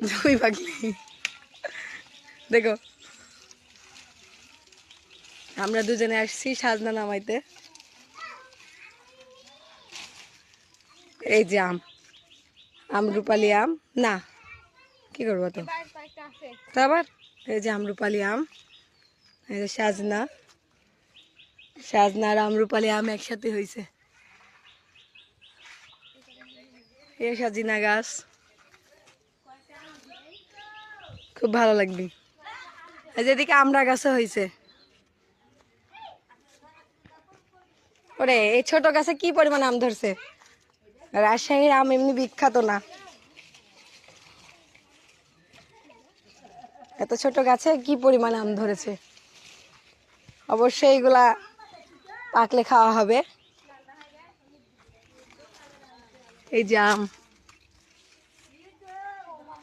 জমি পাগলি দেখো আমরা দুজনে আসছি সাজনা নামাইতে। এই যে আমরুপালি আম না কি করবো তো আবার এই যে আমরুপালি আম, এই যে সাজনা আর আমরুপালি আম একসাথে হয়েছে। এই সাজিনা গাছ খুব ভালো লাগবে। এই যেদিকে আমড়া গাছও হয়েছে। ওরে এই ছোট গাছে কি পরিমাণ আম ধরছে। রাজশাহীর আম এমনি বিখ্যাত না, এত ছোট গাছে কি পরিমাণ আম ধরেছে। অবশ্যই এগুলা পাকলে খাওয়া হবে। এই যে আম।